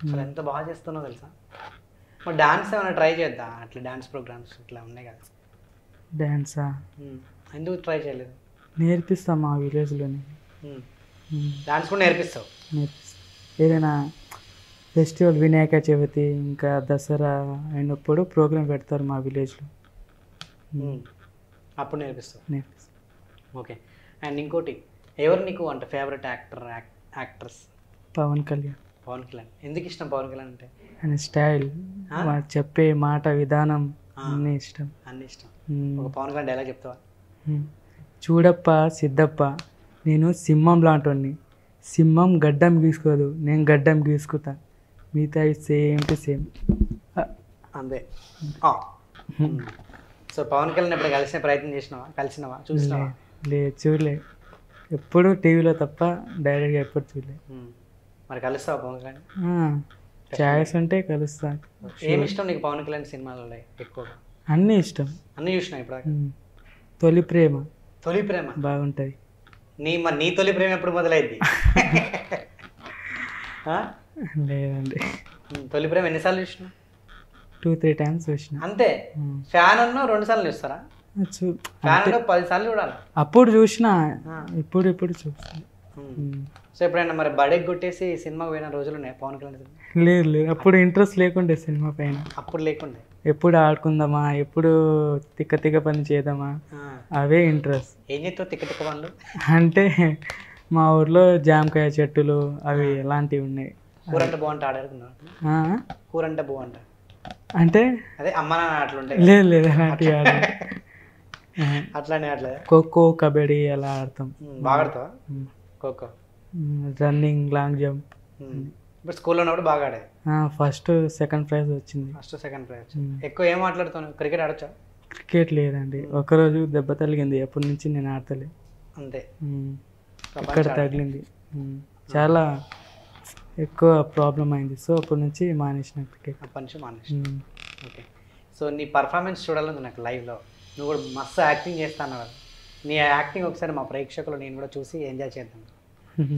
అసలు ఎంత బాగా చేస్తున్నావు తెలుసా. మరి డాన్స్ ఏమైనా ట్రై చేద్దా? అట్లా డాన్స్ ప్రోగ్రామ్స్ ఇట్లా ఉన్నాయి కదా. డ్యాన్సా? ఎందుకు ట్రై చేయలేదు? నేర్పిస్తాం మా విలేజ్లోని. డాన్స్ కూడా నేర్పిస్తావు? నేర్పిస్తాం. ఏదైనా ఫెస్టివల్, వినాయక చవితి ఇంకా దసరా అయినప్పుడు ప్రోగ్రామ్ పెడతారు మా విలేజ్లో, అప్పుడు నేర్పిస్తావు? నేర్పిస్తాం. ఓకే. అండ్ ఇంకోటి, ఎవరు నీకు అంటే ఫేవరెట్ యాక్టర్స్? పవన్ కళ్యాణ్. పవన్ కళ్యాణ్ ఎందుకు ఇష్టం? పవన్ కళ్యాణ్ అంటే ఆయన స్టైల్, చెప్పే మాట విధానం అన్నీ ఇష్టం. అన్నీ ఇష్టం. ఒక పవన్ కళ్యాణ్ డైలాగ్ చెప్తావా? చూడప్ప సిద్ధప్ప, నేను సింహం లాంటి, సింహం గడ్డం గీసుకోదు, నేను గడ్డం గీసుకుతా, మిగతా సేమ్ టు సేమ్ అంతే. సో పవన్ కళ్యాణ్ ఎప్పుడు కలిసిన ప్రయత్నం చేసినావా? కలిసినావా? చూసినావా? లేదు, చూడలే. ఎప్పుడు టీవీలో తప్ప డైరెక్ట్గా ఎప్పుడు చూడలేదు. మరి కలుస్తావా పవన్ కళ్యాణ్? ఛాయిస్ ఉంటే కలుస్తా. ఏమి ఇష్టం నీకు పవన్ కళ్యాణ్ సినిమాలలో ఎక్కువగా? అన్నీ ఇష్టం. అన్నీ చూసినా ఇప్పుడు? తొలి ప్రేమ. తొలి ప్రేమ బాగుంటుంది. నీ తొలి ప్రేమ ఎప్పుడు మొదలైంది? లేదండి, తొలి ప్రేమ ఎన్నిసార్లు చూసినా? 2-3 times చూసిన అంతే. ఫ్యాన్ అన్న 2 సార్లు చూస్తారా? ఫ్యాన్ 10 సార్లు చూడాలి. అప్పుడు చూసిన, ఇప్పుడు చూస్తాను. సో ఎప్పుడైనా మరి బడెక్ కొట్టేసి సినిమాకి పోయిన రోజులు ఉన్నాయి పవన్ కళ్యాణ్? లేదు, అప్పుడు ఇంట్రెస్ట్ లేకుండే సినిమా పైన. అప్పుడు లేకుండే? ఎప్పుడు ఆడుకుందామా, ఎప్పుడు తిక్క పని చేద్దామా, అవే ఇంట్రెస్ట్. ఏం చేస్తావు తిక్క పనులు? అంటే మా ఊర్లో జామకాయ చెట్టులు అవి ఎలాంటివి ఉన్నాయి. కూరంటే బాగుంటా ఆడాడుకున్నా? కూరంటే బాగుంటా అంటే అదే అమ్మ నాన్న అట్లా ఉంటాయి? లేదు అలాంటివి అట్లానే అట్లా. ఖోఖో, కబడ్డీ అలా ఆడతాం. బాగా ఆడతావా ఖోఖో? Running, long jump. ఇప్పుడు స్కూల్లో ఉన్నప్పుడు బాగా ఆడేది? ఫస్ట్ సెకండ్ ప్రైజ్ వచ్చింది. First second prize. ఎక్కువ ఏం ఆటలాడుతాను? క్రికెట్ ఆడచ్చా? క్రికెట్ లేదండి, ఒకరోజు దెబ్బ తగిలింది, ఎప్పటి నుంచి నేను ఆడతలే. అంతే? ఇక్కడ తగిలింది, చాలా ఎక్కువ ప్రాబ్లం అయింది. సో అప్పటి నుంచి మానేసిన క్రికెట్. అప్పటి నుంచి మానేసిన. ఓకే. సో నీ పర్ఫార్మెన్స్ చూడాలని నాకు లైవ్లో. నువ్వు కూడా మస్తు యాక్టింగ్ చేస్తాను కదా. నీ యాక్టింగ్ ఒకసారి మా ప్రేక్షకులు నేను కూడా చూసి ఎంజాయ్ చేద్దాం.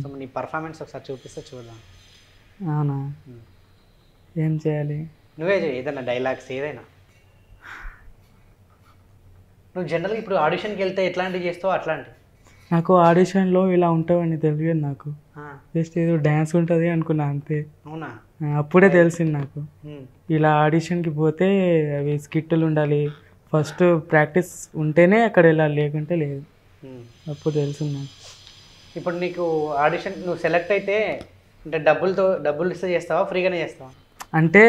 సో నీ పర్ఫార్మెన్స్ ఒకసారి చూపిస్తే చూద్దాం. అవునా? ఏం చేయాలి? నువ్వే చేయి, ఏదైనా డైలాగ్స్ ఏదైనా. నువ్వు జనరల్గా ఇప్పుడు ఆడిషన్కి వెళ్తే ఎట్లాంటివి చేస్తావు అట్లాంటి? నాకు ఆడిషన్లో ఇలా ఉంటావని తెలియదు నాకు. జస్ట్ ఏదో డ్యాన్స్ ఉంటుంది అనుకున్నా అంతే. అవునా? అప్పుడే తెలిసింది నాకు. ఇలా ఆడిషన్కి పోతే అవి స్కిట్లు ఉండాలి, ఫస్ట్ ప్రాక్టీస్ ఉంటేనే అక్కడ వెళ్ళాలి, లేకుంటే లేదు. అప్పుడు తెలిసింది నాకు. ఇప్పుడు నీకు ఆడిషన్ నువ్వు సెలెక్ట్ అయితే అంటే డబ్బులు ఇస్తే చేస్తావా, ఫ్రీగానే చేస్తావా? అంటే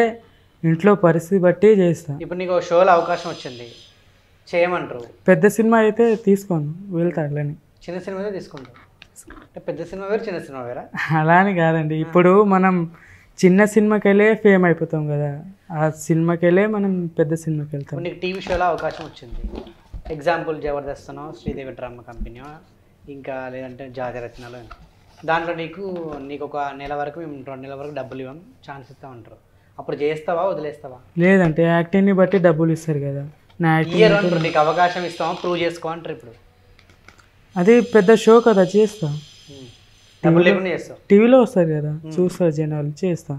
ఇంట్లో పరిస్థితి బట్టి చేస్తా. ఇప్పుడు నీకు షోలో అవకాశం వచ్చింది, చేయమంటారు. పెద్ద సినిమా అయితే తీసుకోను, వెళ్తా అట్లని. చిన్న సినిమానే తీసుకుంటావు అంటే పెద్ద సినిమా వేరు చిన్న సినిమా వేరా? అలా అని కాదండి, ఇప్పుడు మనం చిన్న సినిమాకి వెళ్ళే ఫేమ్ అయిపోతాం కదా, ఆ సినిమాకి వెళ్ళే మనం పెద్ద సినిమాకి వెళ్తాం. నీకు టీవీ షోలో అవకాశం వచ్చింది, ఎగ్జాంపుల్ జబర్దస్తనో, శ్రీదేవి డ్రామా కంపెనీ, ఇంకా లేదంటే జాతిరత్నాలు, దాంట్లో నీకు ఒక నెల వరకు మేము 2 నెలల వరకు డబ్బులు ఇవ్వం, ఛాన్స్ ఇస్తా ఉంటారు. అప్పుడు చేస్తావా వదిలేస్తావా? లేదంటే యాక్టింగ్ని బట్టి డబ్బులు ఇస్తారు కదా. నా ఇయర్ అంటారు, నీకు అవకాశం ఇస్తావా, ప్రూవ్ చేసుకో అంటారు. ఇప్పుడు అది పెద్ద షో కదా, చేస్తా. డబ్బులు లేకుండా చేస్తావు, టీవీలో వస్తారు కదా, చూస్తారు జనాలు, చేస్తా.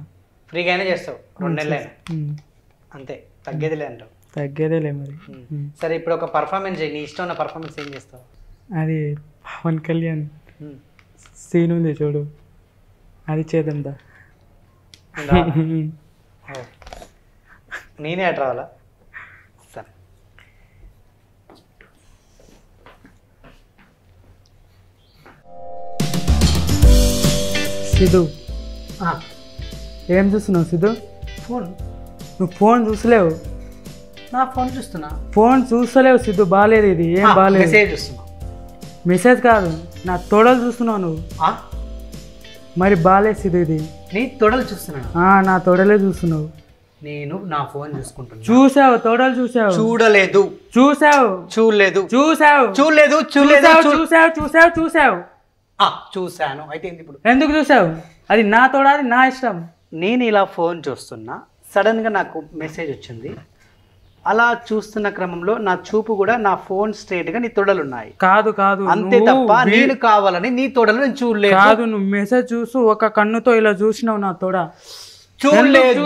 ఫ్రీగానే చేస్తావు 2 నెలలైనా అంతే, తగ్గేదిలే అంటావు. తగ్గేదేలే మరి. సరే ఇప్పుడు ఒక పర్ఫార్మెన్స్ చేయి, నీ ఇష్టం ఉన్న పర్ఫార్మెన్స్ ఏం చేస్తావు? అది పవన్ కళ్యాణ్ సీన్ ఉంది చూడు, అది చేద్దాందా. నేనే అటు రావాలా? సరే. సిద్ధు, ఏం చూస్తున్నావు సిద్ధు? ఫోన్. నువ్వు ఫోన్ చూసలేవు. నా ఫోన్ చూస్తున్నా. ఫోన్ చూస్తలేవు సిద్ధు, బాగాలేదు ఇది, ఏం బాగాలేదు. మెసేజ్ చూస్తున్నా. మెసేజ్ కాదు, నా తొడలు చూస్తున్నావు నువ్వు. మరి బాగాలేదు సిద్ధు ఇది. నీ తొడలు చూస్తున్నా? నా తొడలే చూస్తున్నావు. నేను నా ఫోన్ చూసుకుంటున్నా. చూసావు, తొడలు చూసావు. చూడలేదు. చూసావు. చూడలేదు. చూసావు. చూడలేదు. చూడలేదు. చూసావు. చూసావు. చూసావు. చూసాను. అయితే ఇప్పుడు ఎందుకు చూసావు? అది నా తోడ, అది నా ఇష్టం. నేను ఇలా ఫోన్ చూస్తున్నా, సడన్గా నాకు మెసేజ్ వచ్చింది. అలా చూస్తున్న క్రమంలో నా చూపు కూడా నా ఫోన్ స్ట్రేట్గా నీ తొడలు ఉన్నాయి. కాదు కాదు, అంతే తప్ప నేను కావాలని నీ తొడలు నేను చూడలేదు. కాదు, నువ్వు మెసేజ్ చూస్తూ ఒక కన్నుతో ఇలా చూసినావు నా తోడ. చూడలేదు.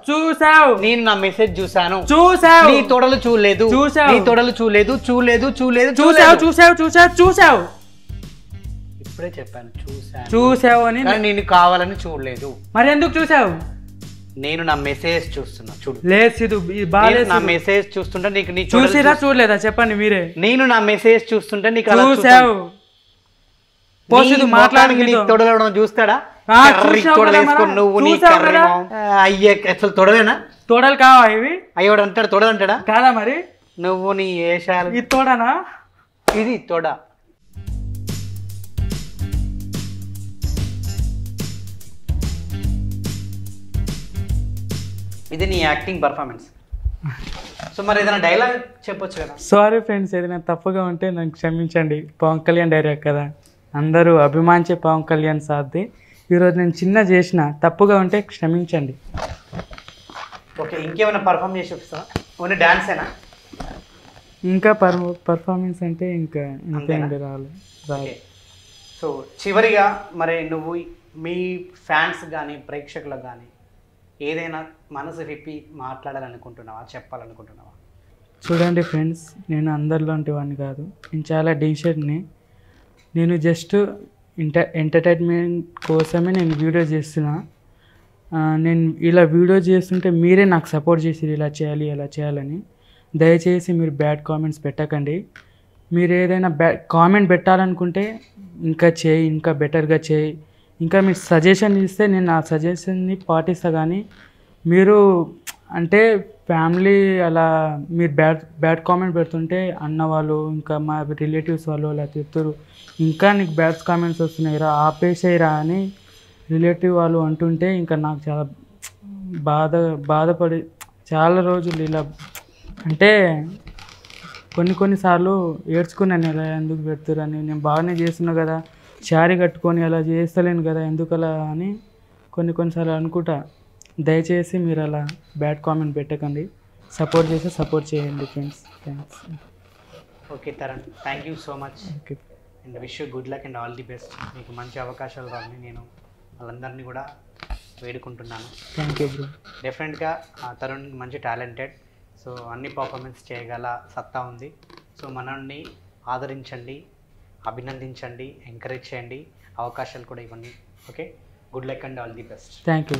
చూసావు. నేను నా మెసేజ్ చూసాను. చూసావు. నీ తొడలు చూడలేదు. చూసావు. నీ తొడలు చూడలేదు. చూడలేదు. చూడలేదు. చూసావు. చూసావు. చూసావు. చూసావు. ఇప్పుడే చెప్పాను చూసాను. చూసావు అని. నేను కావాలని చూడలేదు. మరి ఎందుకు చూసావు? నేను నా మెసేజ్ చూస్తున్నా, చూడు. లేదు సిద్ధు, బాలేదు. నా మెసేజ్ చూస్తుంటే నీకు నీ చూసిరా చూడలేదా చెప్పండి మీరే. నేను నా మెసేజ్ చూస్తుంటే నీకు చూసావు. మాట్లాడి తొడలవడం చూస్తాడా? నువ్వు నీ అయ్యే అసలు తొడలేనా? తొడలు కావా ఇవి? అయ్యోడు అంటాడు, తొడలు అంటాడా? కాదా మరి. నువ్వు నీ ఏషాలు. ఇది తోడనా? ఇది తొడ. ఇది నీ యాక్టింగ్ పర్ఫార్మెన్స్. సో మరి ఏదైనా డైలాగ్ చెప్పొచ్చు కదా? సారీ ఫ్రెండ్స్, ఏదైనా తప్పుగా ఉంటే నన్ను క్షమించండి. పవన్ కళ్యాణ్ డైరెక్ట్ కదా, అందరూ అభిమానించే పవన్ కళ్యాణ్ సార్ది. ఈరోజు నేను చిన్న చేసిన తప్పుగా ఉంటే క్షమించండి. ఓకే, ఇంకేమైనా పర్ఫామ్ చేసి చూపిస్తావా? ఓన్లీ డాన్సేనా? ఇంకా పర్ఫార్మెన్స్ అంటే ఇంకా ఇంకేంటి రాలే. సో చివరిగా మరి నువ్వు మీ ఫ్యాన్స్ కానీ ప్రేక్షకులకు కానీ ఏదైనా మనసు విప్పి మాట్లాడాలనుకుంటున్నావా, చెప్పాలనుకుంటున్నావా? చూడండి ఫ్రెండ్స్, నేను అందరిలాంటి వాడిని కాదు, నేను చాలా డీసెంట్ని. నేను జస్ట్ ఎంటర్టైన్మెంట్ కోసమే నేను వీడియో చేస్తున్నా. నేను ఇలా వీడియో చేస్తుంటే మీరే నాకు సపోర్ట్ చేసి ఇలా చేయాలి అలా చేయాలని. దయచేసి మీరు బ్యాడ్ కామెంట్స్ పెట్టకండి. మీరు ఏదైనా కామెంట్ పెట్టాలనుకుంటే ఇంకా చేయి, ఇంకా బెటర్గా చేయి, ఇంకా మీరు సజెషన్ ఇస్తే నేను ఆ సజెషన్ని పాటిస్తా. కానీ మీరు అంటే ఫ్యామిలీ అలా మీరు బ్యాడ్ కామెంట్ పెడుతుంటే అన్న వాళ్ళు ఇంకా మా రిలేటివ్స్ వాళ్ళు అలా తిడుతురు, ఇంకా నీకు బ్యాడ్ కామెంట్స్ వస్తున్నాయిరా ఆపేసేయరా అని రిలేటివ్ వాళ్ళు అంటుంటే ఇంకా నాకు చాలా బాధపడి చాలా రోజులు ఇలా అంటే కొన్నిసార్లు ఏడ్చుకున్నాను, ఎలా ఎందుకు పెడుతురని. నేను బాగానే చేస్తున్నా కదా, శారీ కట్టుకొని అలా చేస్తలేను కదా, ఎందుకు అలా అని కొన్నిసార్లు అనుకుంటా. దయచేసి మీరు అలా బ్యాడ్ కామెంట్ పెట్టకండి, సపోర్ట్ చేస్తే సపోర్ట్ చేయండి friends. Thanks. Okay Tarun, thank you so much. Okay, and wish you good luck and all the best. మీకు మంచి అవకాశాలు రావాలని నేను వాళ్ళందరినీ కూడా వేడుకుంటున్నాను. Thank you bro. డెఫినెట్గా తరుణ్ మంచి టాలెంటెడ్, సో అన్ని పర్ఫార్మెన్స్ చేయగల సత్తా ఉంది. సో మనల్ని ఆదరించండి, అభినందించండి, ఎంకరేజ్ చేయండి, అవకాశాలు కూడా ఇవ్వండి. Okay, good luck and all the best. Thank you.